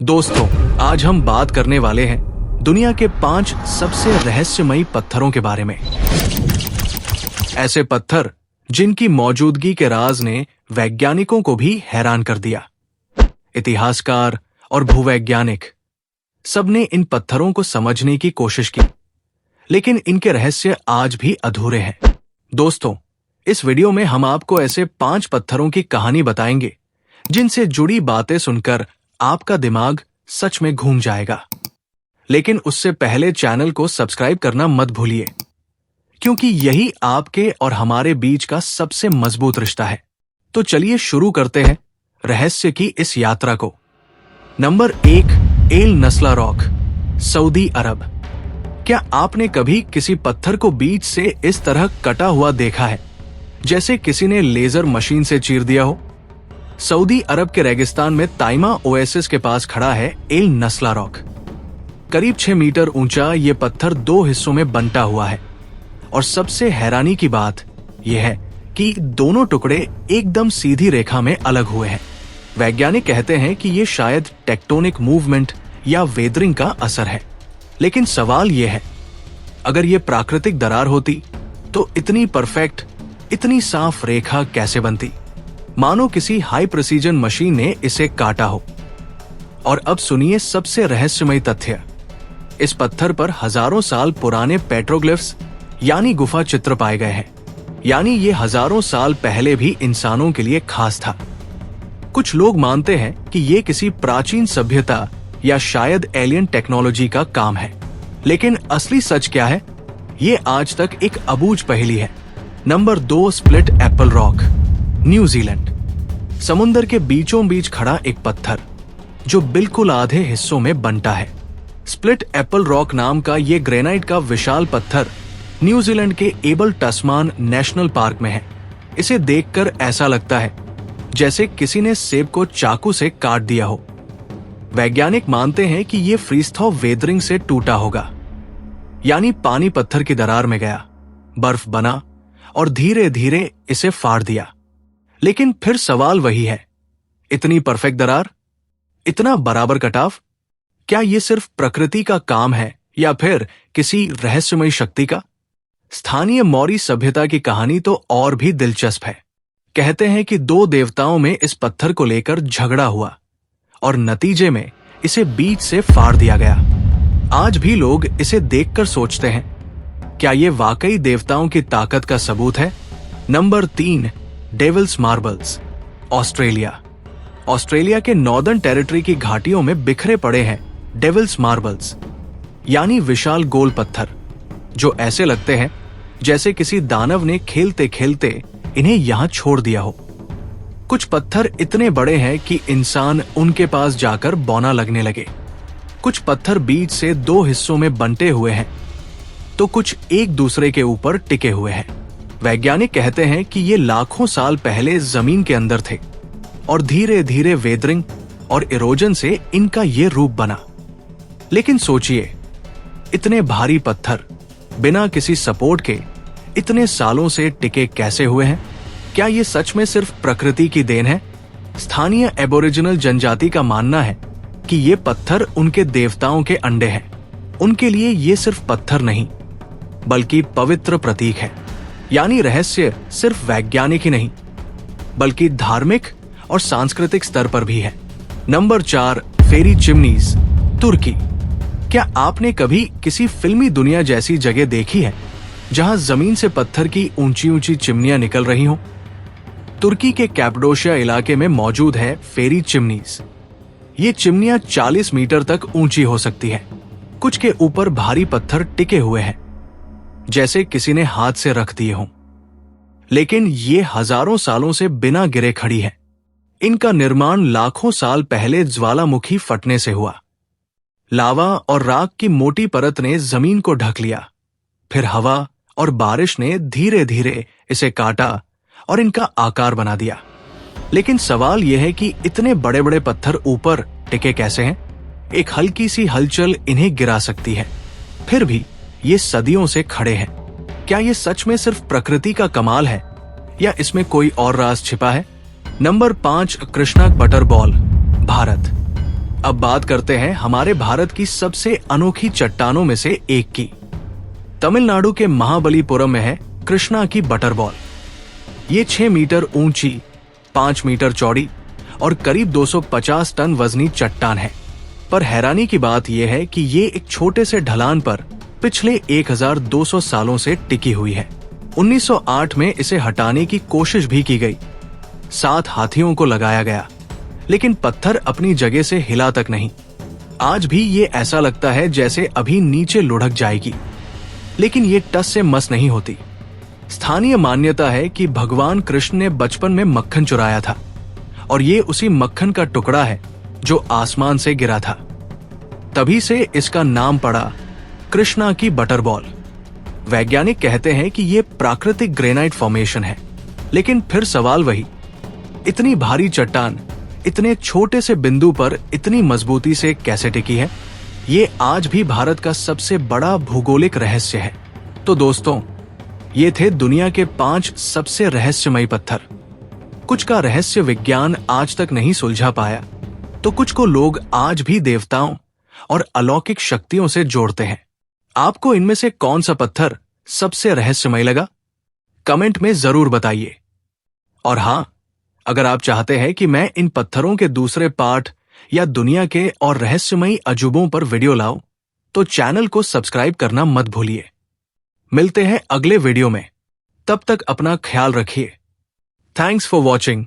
दोस्तों, आज हम बात करने वाले हैं दुनिया के 5 सबसे रहस्यमयी पत्थरों के बारे में। ऐसे पत्थर जिनकी मौजूदगी के राज ने वैज्ञानिकों को भी हैरान कर दिया। इतिहासकार और भूवैज्ञानिक सबने इन पत्थरों को समझने की कोशिश की, लेकिन इनके रहस्य आज भी अधूरे हैं। दोस्तों, इस वीडियो में हम आपको ऐसे 5 पत्थरों की कहानी बताएंगे जिनसे जुड़ी बातें सुनकर आपका दिमाग सच में घूम जाएगा। लेकिन उससे पहले चैनल को सब्सक्राइब करना मत भूलिए, क्योंकि यही आपके और हमारे बीच का सबसे मजबूत रिश्ता है। तो चलिए शुरू करते हैं रहस्य की इस यात्रा को। नंबर 1, एल नस्ला रॉक, सऊदी अरब। क्या आपने कभी किसी पत्थर को बीच से इस तरह कटा हुआ देखा है जैसे किसी ने लेजर मशीन से चीर दिया हो? सऊदी अरब के रेगिस्तान में ताइमा ओएसिस के पास खड़ा है एल नस्ला रॉक। करीब 6 मीटर ऊंचा ये पत्थर 2 हिस्सों में बंटा हुआ है, और सबसे हैरानी की बात यह है कि दोनों टुकड़े एकदम सीधी रेखा में अलग हुए हैं। वैज्ञानिक कहते हैं कि ये शायद टेक्टोनिक मूवमेंट या वेदरिंग का असर है। लेकिन सवाल यह है, अगर ये प्राकृतिक दरार होती तो इतनी परफेक्ट, इतनी साफ रेखा कैसे बनती? मानो किसी हाई प्रिसीजन मशीन ने इसे काटा हो। और अब सुनिए सबसे रहस्यमयी तथ्य। इस पत्थर पर हजारों साल पुराने पेट्रोग्लिफ्स यानी गुफा चित्र पाए गए हैं। यानी ये हजारों साल पहले भी इंसानों के लिए खास था। कुछ लोग मानते हैं कि ये किसी प्राचीन सभ्यता या शायद एलियन टेक्नोलॉजी का काम है। लेकिन असली सच क्या है, ये आज तक एक अबूझ पहेली है। Number 2, split Apple rock, New Zealand. समुद्र के बीचों बीच खड़ा एक पत्थर जो बिल्कुल आधे हिस्सों में बंटा है। स्प्लिट एप्पल रॉक नाम का ये ग्रेनाइट का विशाल पत्थर न्यूजीलैंड के एबल टस्मान नेशनल पार्क में है। इसे देखकर ऐसा लगता है जैसे किसी ने सेब को चाकू से काट दिया हो। वैज्ञानिक मानते हैं कि ये फ्रीस्थॉ वेदरिंग से टूटा होगा, यानी पानी पत्थर की दरार में गया, बर्फ बना और धीरे धीरे इसे फाड़ दिया। लेकिन फिर सवाल वही है, इतनी परफेक्ट दरार, इतना बराबर कटाव, क्या ये सिर्फ प्रकृति का काम है या फिर किसी रहस्यमयी शक्ति का? स्थानीय मौरी सभ्यता की कहानी तो और भी दिलचस्प है। कहते हैं कि 2 देवताओं में इस पत्थर को लेकर झगड़ा हुआ और नतीजे में इसे बीच से फाड़ दिया गया। आज भी लोग इसे देखकर सोचते हैं, क्या ये वाकई देवताओं की ताकत का सबूत है? Number 3, devils marbles, Australia. Australia के नॉर्दर्न टेरिटरी की घाटियों में बिखरे पड़े हैं डेविल्स मार्बल्स, यानी विशाल गोल पत्थर जो ऐसे लगते हैं जैसे किसी दानव ने खेलते खेलते इन्हें यहां छोड़ दिया हो। कुछ पत्थर इतने बड़े हैं कि इंसान उनके पास जाकर बौना लगने लगे। कुछ पत्थर बीच से 2 हिस्सों में बंटे हुए हैं, तो कुछ एक दूसरे के ऊपर टिके हुए हैं। वैज्ञानिक कहते हैं कि ये लाखों साल पहले जमीन के अंदर थे और धीरे धीरे वेदरिंग और इरोजन से इनका ये रूप बना। लेकिन सोचिए, इतने भारी पत्थर बिना किसी सपोर्ट के इतने सालों से टिके कैसे हुए हैं? क्या ये सच में सिर्फ प्रकृति की देन है? स्थानीय एबोरिजिनल जनजाति का मानना है कि ये पत्थर उनके देवताओं के अंडे हैं। उनके लिए ये सिर्फ पत्थर नहीं, बल्कि पवित्र प्रतीक है। यानी रहस्य सिर्फ वैज्ञानिक ही नहीं, बल्कि धार्मिक और सांस्कृतिक स्तर पर भी है। नंबर 4, फेरी चिमनीज, तुर्की। क्या आपने कभी किसी फिल्मी दुनिया जैसी जगह देखी है जहां जमीन से पत्थर की ऊंची ऊंची चिमनियां निकल रही हों? तुर्की के कैपडोशिया इलाके में मौजूद है फेरी चिमनीज। ये चिमनियां 40 मीटर तक ऊंची हो सकती है। कुछ के ऊपर भारी पत्थर टिके हुए हैं, जैसे किसी ने हाथ से रख दिए हों। लेकिन ये हजारों सालों से बिना गिरे खड़ी है। इनका निर्माण लाखों साल पहले ज्वालामुखी फटने से हुआ। लावा और राख की मोटी परत ने जमीन को ढक लिया। फिर हवा और बारिश ने धीरे धीरे इसे काटा और इनका आकार बना दिया। लेकिन सवाल यह है कि इतने बड़े बड़े पत्थर ऊपर टिके कैसे हैं? एक हल्की सी हलचल इन्हें गिरा सकती है, फिर भी ये सदियों से खड़े हैं। क्या ये सच में सिर्फ प्रकृति का कमाल है या इसमें कोई और राज छिपा है? Number 5, Krishna butter ball, Bharat. अब बात करते हैं हमारे भारत की सबसे अनोखी चट्टानों में से एक की। तमिलनाडु के महाबलीपुरम में है कृष्णा की बटरबॉल। ये 6 मीटर ऊंची, 5 मीटर चौड़ी और करीब 250 टन वजनी चट्टान है। पर हैरानी की बात यह है कि ये एक छोटे से ढलान पर पिछले 1200 सालों से टिकी हुई है। 1908 में इसे हटाने की कोशिश भी की गई, 7 हाथियों को लगाया गया, लेकिन पत्थर अपनी जगह से हिला तक नहीं। आज भी ये ऐसा लगता है जैसे अभी नीचे लुढ़क जाएगी, लेकिन ये टस से मस नहीं होती। स्थानीय मान्यता है कि भगवान कृष्ण ने बचपन में मक्खन चुराया था और ये उसी मक्खन का टुकड़ा है जो आसमान से गिरा था। तभी से इसका नाम पड़ा कृष्णा की बटरबॉल। वैज्ञानिक कहते हैं कि ये प्राकृतिक ग्रेनाइट फॉर्मेशन है, लेकिन फिर सवाल वही, इतनी भारी चट्टान इतने छोटे से बिंदु पर इतनी मजबूती से कैसे टिकी है? ये आज भी भारत का सबसे बड़ा भूगोलिक रहस्य है। तो दोस्तों, ये थे दुनिया के 5 सबसे रहस्यमयी पत्थर। कुछ का रहस्य विज्ञान आज तक नहीं सुलझा पाया, तो कुछ को लोग आज भी देवताओं और अलौकिक शक्तियों से जोड़ते हैं। आपको इनमें से कौन सा पत्थर सबसे रहस्यमय लगा? कमेंट में जरूर बताइए। और हां, अगर आप चाहते हैं कि मैं इन पत्थरों के दूसरे पार्ट या दुनिया के और रहस्यमयी अजूबों पर वीडियो लाऊं, तो चैनल को सब्सक्राइब करना मत भूलिए। मिलते हैं अगले वीडियो में, तब तक अपना ख्याल रखिए। Thanks for watching.